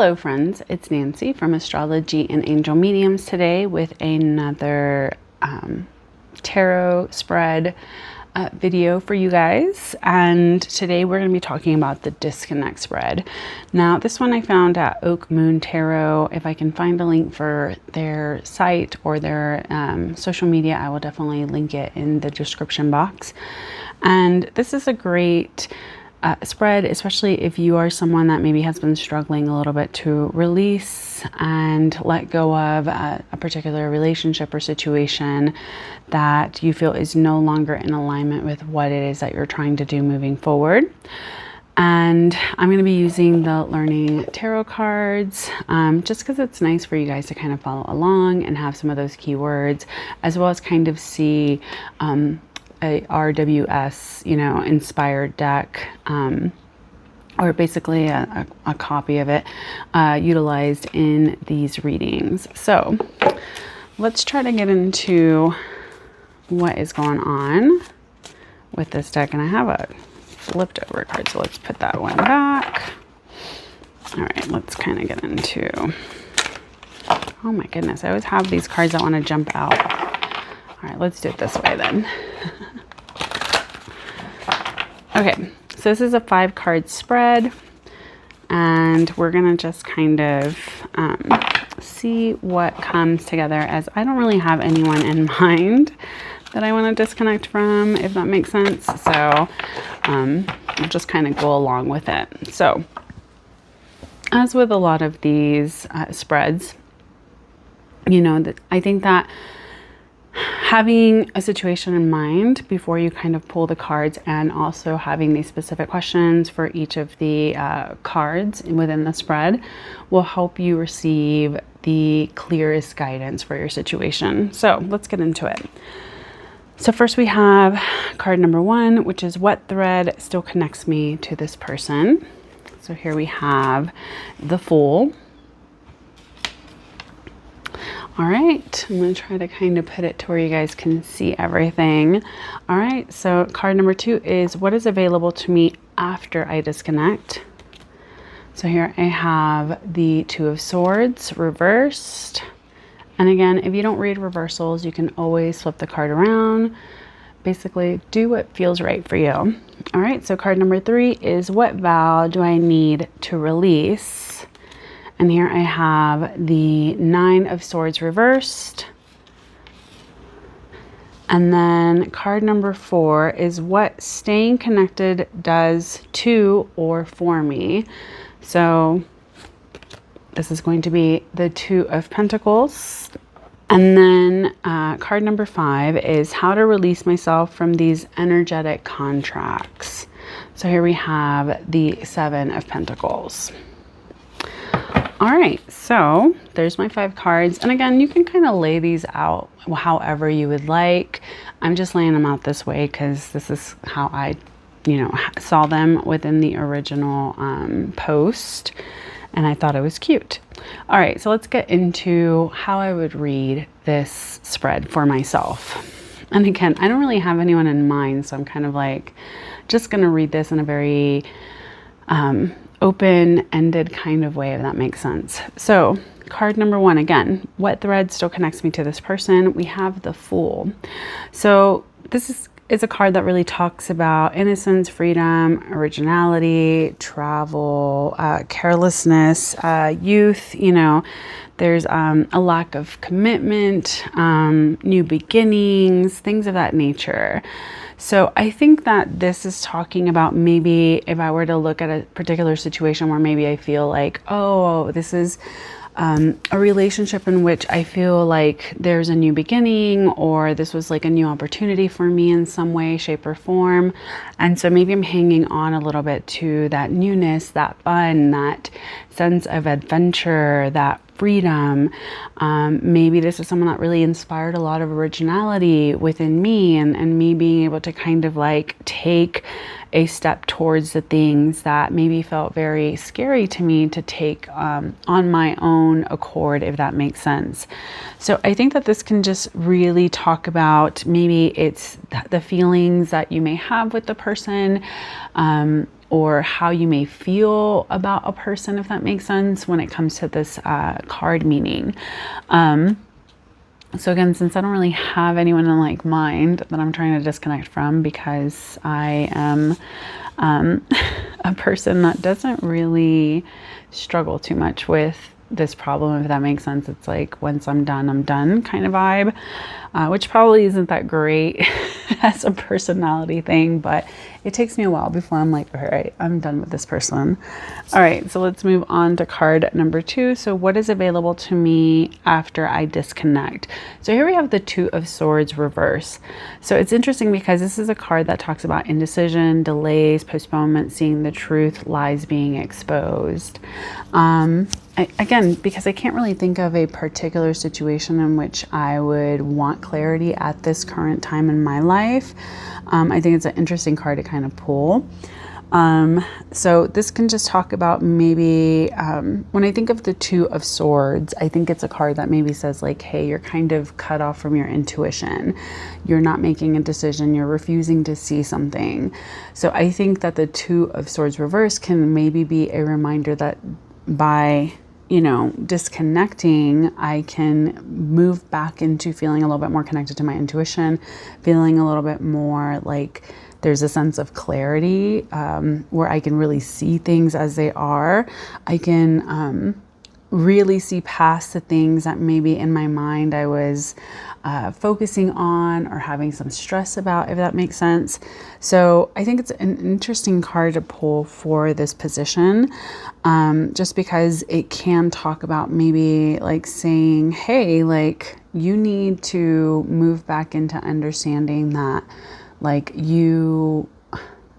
Hello friends, it's Nancy from Astrology and Angel Mediums today with another tarot spread video for you guys. And today we're going to be talking about the Disconnect spread. Now this one I found at Oak Moon Tarot. If I can find a link for their site or their social media, I will definitely link it in the description box. And this is a great spread, especially if you are someone that maybe has been struggling a little bit to release and let go of a particular relationship or situation that you feel is no longer in alignment with what it is that you're trying to do moving forward. And I'm going to be using the Learning Tarot cards just because it's nice for you guys to kind of follow along and have some of those keywords, as well as kind of see a RWS, inspired deck, or basically a copy of it utilized in these readings. So let's try to get into what is going on with this deck. And I have a flipped over card, so let's put that one back. All right, let's kind of get into, oh my goodness, I always have these cards that want to jump out. All right, let's do it this way then. Okay, so this is a 5-card spread, and we're gonna just kind of see what comes together, as I don't really have anyone in mind that I want to disconnect from, if that makes sense. So I'll just kind of go along with it. So as with a lot of these spreads, I think that having a situation in mind before you kind of pull the cards, and also having these specific questions for each of the cards within the spread, will help you receive the clearest guidance for your situation. So let's get into it. So first we have card number 1, which is what thread still connects me to this person. So here we have the Fool. All right, I'm going to try to kind of put it to where you guys can see everything. All right, so card number 2 is what is available to me after I disconnect. So here I have the 2 of Swords reversed. And again, if you don't read reversals, you can always flip the card around. Basically, do what feels right for you. All right, so card number 3 is what vow do I need to release? And here I have the 9 of Swords reversed. And then card number 4 is what staying connected does to or for me. So this is going to be the 2 of Pentacles. And then card number 5 is how to release myself from these energetic contracts. So here we have the 7 of Pentacles. All right, so there's my 5 cards. And again, you can kind of lay these out however you would like. I'm just laying them out this way because this is how I, saw them within the original post. And I thought it was cute. All right, so let's get into how I would read this spread for myself. And again, I don't really have anyone in mind, so I'm kind of like just going to read this in a very open-ended kind of way, if that makes sense. So card number 1, again, what thread still connects me to this person? We have the Fool. So this is a card that really talks about innocence, freedom, originality, travel, carelessness, youth. There's a lack of commitment, new beginnings, things of that nature. So I think that this is talking about, maybe if I were to look at a particular situation where maybe I feel like, oh, this is a relationship in which I feel like there's a new beginning, or this was like a new opportunity for me in some way, shape, or form. And so maybe I'm hanging on a little bit to that newness, that fun, that sense of adventure, that freedom. Maybe this is someone that really inspired a lot of originality within me, and me being able to kind of like take a step towards the things that maybe felt very scary to me to take on my own accord, if that makes sense. So I think that this can just really talk about, maybe it's the feelings that you may have with the person, or how you may feel about a person, if that makes sense, when it comes to this card meaning. So again, since I don't really have anyone in like mind that I'm trying to disconnect from, because I am a person that doesn't really struggle too much with this problem, if that makes sense. It's like, once I'm done kind of vibe, which probably isn't that great as a personality thing, but it takes me a while before I'm like, all right, I'm done with this person. All right, so let's move on to card number 2. So what is available to me after I disconnect? So here we have the Two of Swords reverse. So it's interesting because this is a card that talks about indecision, delays, postponement, seeing the truth, lies being exposed. Again, because I can't really think of a particular situation in which I would want clarity at this current time in my life. I think it's an interesting card to kind of pull. So this can just talk about maybe, when I think of the Two of Swords, I think it's a card that maybe says like, hey, you're kind of cut off from your intuition. You're not making a decision. You're refusing to see something. So I think that the Two of Swords reverse can maybe be a reminder that by disconnecting, I can move back into feeling a little bit more connected to my intuition, feeling a little bit more like there's a sense of clarity, where I can really see things as they are. I can really see past the things that maybe in my mind I was focusing on or having some stress about, if that makes sense. So I think it's an interesting card to pull for this position, just because it can talk about maybe like saying, hey, like you need to move back into understanding that like you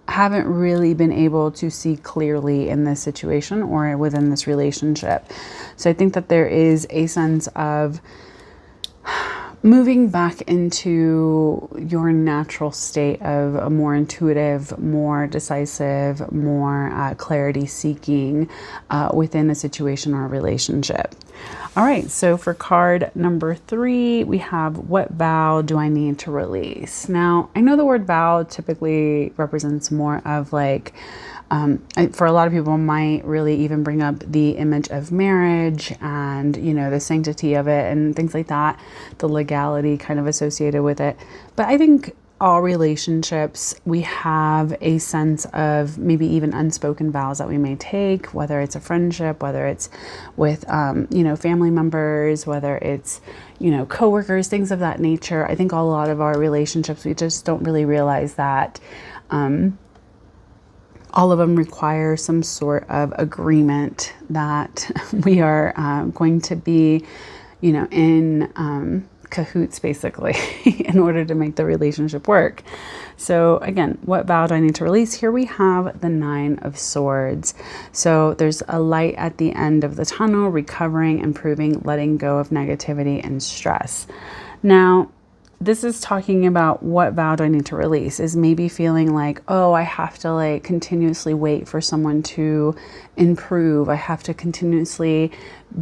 haven't really been able to see clearly in this situation or within this relationship. So I think that there is a sense of moving back into your natural state of a more intuitive, more decisive, more clarity seeking within a situation or a relationship. All right, so for card number 3, we have, what vow do I need to release? Now, I know the word vow typically represents more of like, for a lot of people might really even bring up the image of marriage and, the sanctity of it and things like that, the legality kind of associated with it. But I think all relationships, we have a sense of maybe even unspoken vows that we may take, whether it's a friendship, whether it's with, family members, whether it's, coworkers, things of that nature. I think a lot of our relationships, we just don't really realize that, all of them require some sort of agreement that we are going to be, in cahoots basically in order to make the relationship work. So again, what vow do I need to release? Here we have the Nine of Swords. So there's a light at the end of the tunnel, recovering, improving, letting go of negativity and stress. Now, this is talking about what vow do I need to release, is maybe feeling like, oh, I have to like continuously wait for someone to improve. I have to continuously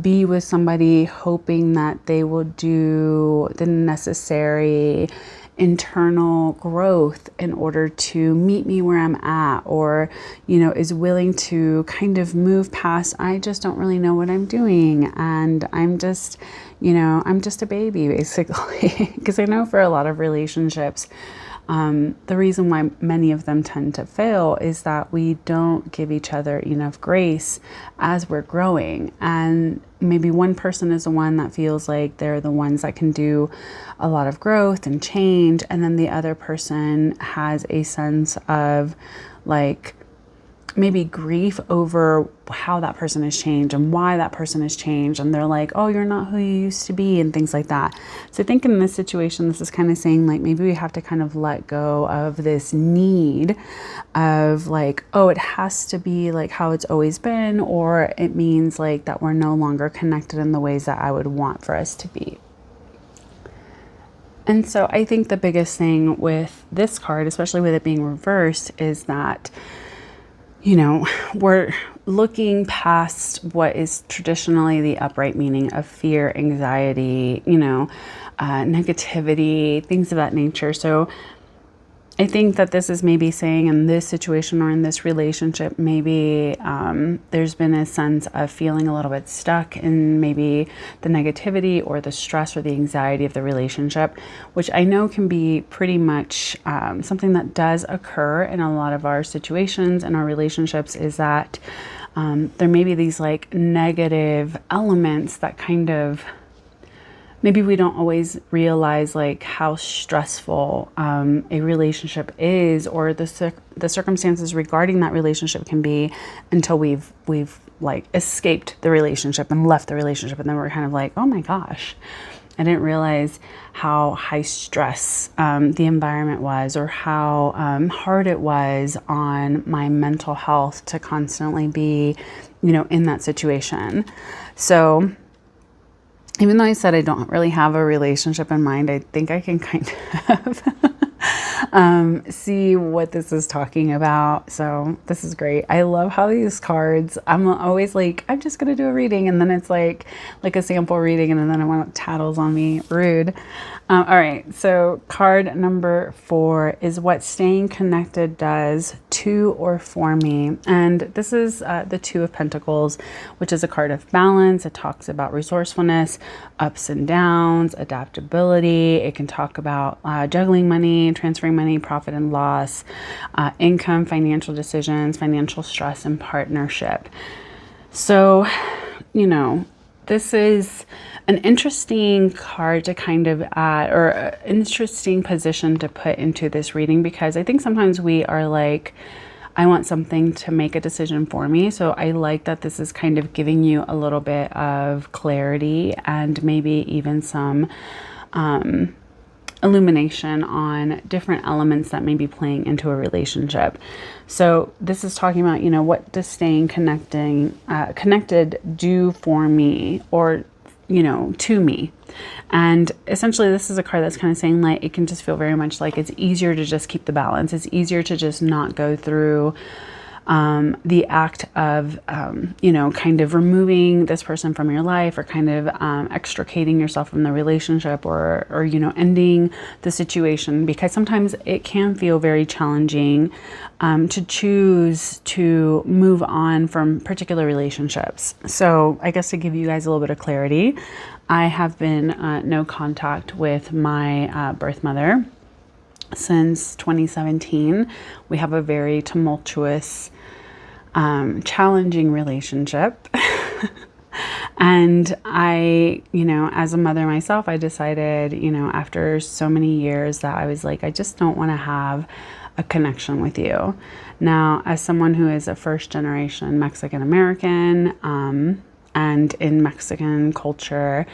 be with somebody hoping that they will do the necessary internal growth in order to meet me where I'm at, or, is willing to kind of move past, I just don't really know what I'm doing. And I'm just, I'm just a baby basically. Because I know for a lot of relationships, the reason why many of them tend to fail is that we don't give each other enough grace as we're growing. And maybe one person is the one that feels like they're the ones that can do a lot of growth and change. And then the other person has a sense of like, maybe grief over how that person has changed and why that person has changed. And they're like, oh, you're not who you used to be, and things like that. So I think in this situation, this is kind of saying like, maybe we have to kind of let go of this need of like, oh, it has to be like how it's always been, or it means like that we're no longer connected in the ways that I would want for us to be. And so I think the biggest thing with this card, especially with it being reversed, is that we're looking past what is traditionally the upright meaning of fear, anxiety, negativity, things of that nature. So I think that this is maybe saying in this situation or in this relationship, maybe there's been a sense of feeling a little bit stuck in maybe the negativity or the stress or the anxiety of the relationship, which I know can be pretty much something that does occur in a lot of our situations and our relationships, is that there may be these like negative elements that kind of, maybe we don't always realize like how stressful a relationship is, or the circumstances regarding that relationship can be, until we've like escaped the relationship and left the relationship, and then we're kind of like, oh my gosh, I didn't realize how high stress the environment was, or how hard it was on my mental health to constantly be, in that situation. So even though I said I don't really have a relationship in mind, I think I can kind of see what this is talking about. So this is great. I love how these cards, I'm always like, I'm just going to do a reading, and then it's like a sample reading, and then I want tattles on me. Rude. All right. So card number 4 is what staying connected does to or for me. And this is the 2 of Pentacles, which is a card of balance. It talks about resourcefulness, ups and downs, adaptability. It can talk about juggling money, transferring money, profit and loss, income, financial decisions, financial stress, and partnership. So, this is an interesting card to kind of add, or an interesting position to put into this reading, because I think sometimes we are like, I want something to make a decision for me. So I like that this is kind of giving you a little bit of clarity, and maybe even some illumination on different elements that may be playing into a relationship. So this is talking about, what does staying connected do for me, or to me. And essentially this is a card that's kind of saying like, it can just feel very much like it's easier to just keep the balance. It's easier to just not go through the act of, kind of removing this person from your life, or kind of extricating yourself from the relationship, or ending the situation, because sometimes it can feel very challenging to choose to move on from particular relationships. So I guess to give you guys a little bit of clarity, I have been no contact with my birth mother since 2017. We have a very tumultuous, challenging relationship. And I, as a mother myself, I decided, after so many years, that I was like, I just don't want to have a connection with you. Now, as someone who is a first generation Mexican American, and in Mexican culture,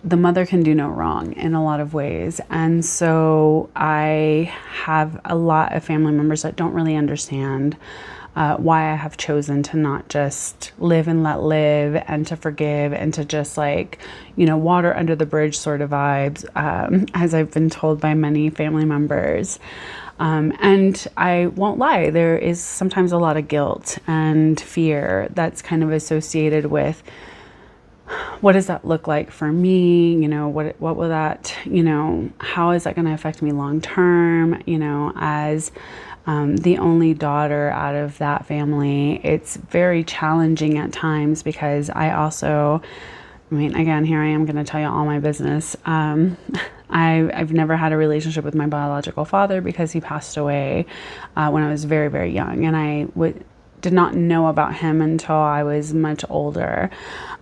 the mother can do no wrong in a lot of ways. And so I have a lot of family members that don't really understand why I have chosen to not just live and let live, and to forgive, and to just like, water under the bridge sort of vibes, as I've been told by many family members. And I won't lie, there is sometimes a lot of guilt and fear that's kind of associated with, what does that look like for me? What will that, how is that going to affect me long term? As the only daughter out of that family, it's very challenging at times, because I also, again, here I am going to tell you all my business. I've never had a relationship with my biological father, because he passed away when I was very, very young, and I did not know about him until I was much older.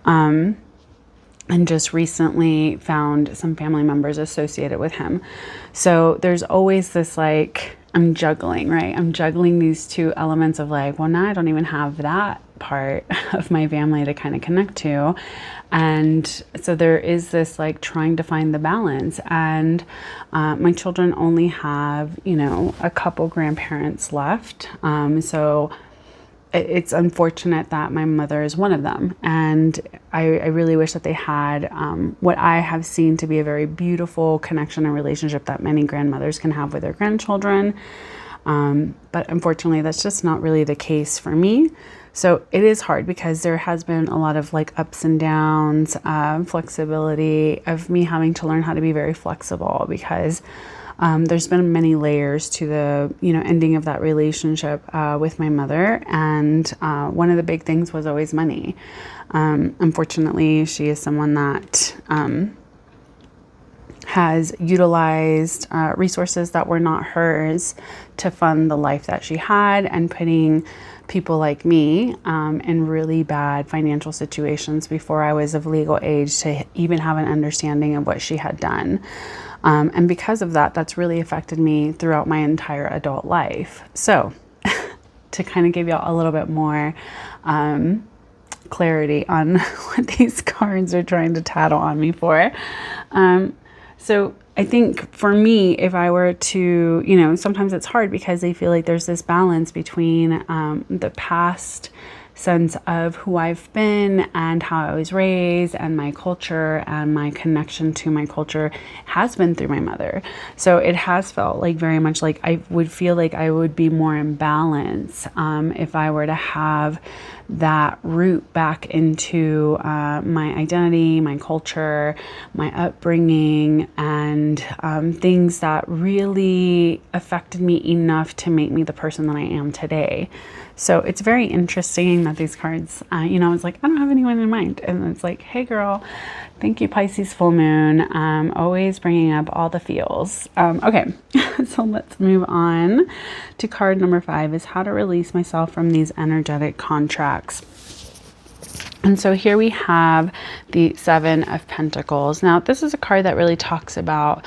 And just recently found some family members associated with him. So there's always this like, I'm juggling, right? I'm juggling these 2 elements of like, well, now I don't even have that part of my family to kind of connect to. And so there is this like trying to find the balance. And my children only have, a couple grandparents left. So it's unfortunate that my mother is one of them. And I really wish that they had what I have seen to be a very beautiful connection and relationship that many grandmothers can have with their grandchildren. But unfortunately, that's just not really the case for me. So it is hard, because there has been a lot of like ups and downs, flexibility of me having to learn how to be very flexible, because There's been many layers to the, ending of that relationship with my mother. And one of the big things was always money. Unfortunately, she is someone that has utilized resources that were not hers to fund the life that she had, and putting people like me in really bad financial situations before I was of legal age to even have an understanding of what she had done. And because of that, that's really affected me throughout my entire adult life. So to kind of give y'all a little bit more clarity on what these cards are trying to tattle on me for. So I think for me, if I were to, sometimes it's hard because I feel like there's this balance between the past sense of who I've been and how I was raised and my culture, and my connection to my culture has been through my mother. So it has felt like very much like I would feel like I would be more in balance if I were to have that root back into my identity, my culture, my upbringing, and things that really affected me enough to make me the person that I am today. So it's very interesting that these cards, I was like, I don't have anyone in mind. And it's like, hey girl, thank you, Pisces full moon. Always bringing up all the feels. Okay, so let's move on to card number 5, is how to release myself from these energetic contracts. And so here we have the 7 of Pentacles. Now, this is a card that really talks about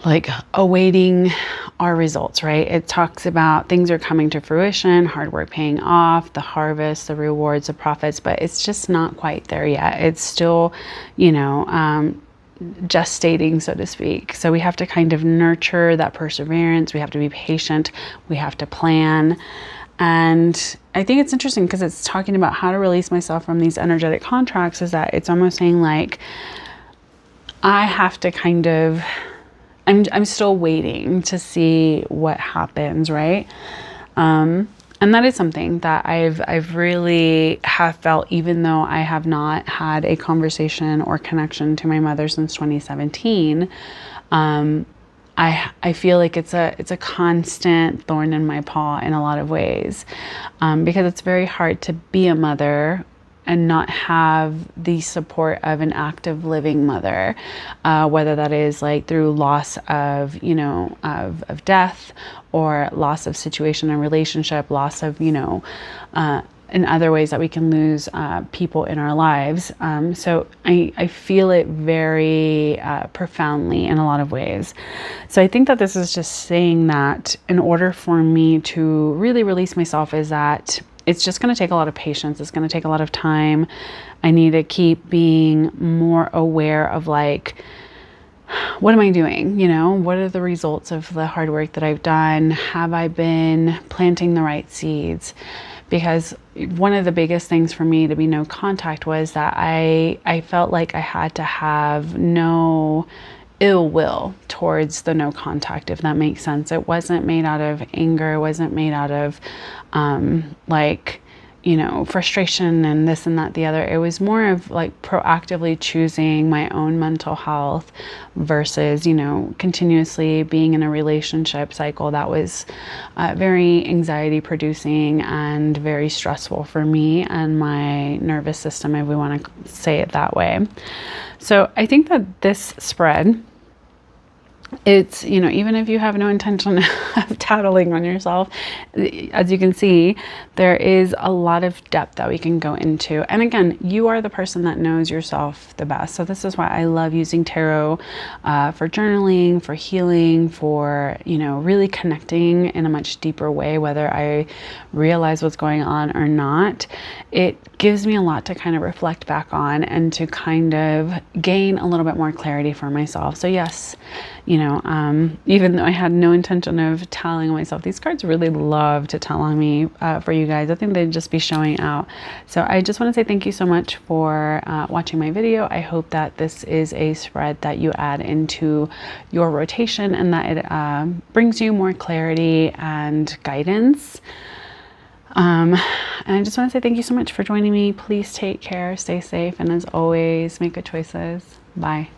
like awaiting our results, right? It talks about things are coming to fruition, hard work paying off, the harvest, the rewards, the profits, but it's just not quite there yet. It's still, gestating, so to speak. So we have to kind of nurture that perseverance. We have to be patient. We have to plan. And I think it's interesting because it's talking about how to release myself from these energetic contracts, is that it's almost saying like, I have to kind of, I'm still waiting to see what happens, right? And that is something that I've really have felt, even though I have not had a conversation or connection to my mother since 2017. I feel like it's a constant thorn in my paw in a lot of ways, because it's very hard to be a mother and not have the support of an active living mother, whether that is like through loss of, of death, or loss of situation and relationship, loss of, in other ways that we can lose people in our lives. So I feel it very profoundly in a lot of ways. So I think that this is just saying that in order for me to really release myself, is that it's just going to take a lot of patience. It's going to take a lot of time. I need to keep being more aware of like, what am I doing? What are the results of the hard work that I've done? Have I been planting the right seeds? Because one of the biggest things for me to be no contact was that I felt like I had to have no ill will towards the no contact, if that makes sense. It wasn't made out of anger. It wasn't made out of frustration and this and that, the other. It was more of like proactively choosing my own mental health versus, continuously being in a relationship cycle that was very anxiety producing and very stressful for me and my nervous system, if we want to say it that way. So I think that this spread, it's, even if you have no intention of tattling on yourself, as you can see, there is a lot of depth that we can go into. And again, you are the person that knows yourself the best. So this is why I love using tarot for journaling, for healing, for, really connecting in a much deeper way, whether I realize what's going on or not. It gives me a lot to kind of reflect back on and to kind of gain a little bit more clarity for myself. So yes, even though I had no intention of telling myself, these cards really love to tell on me for you guys. I think they'd just be showing out. So I just want to say thank you so much for watching my video. I hope that this is a spread that you add into your rotation and that it brings you more clarity and guidance. And I just want to say thank you so much for joining me. Please take care, stay safe, and as always, make good choices. Bye.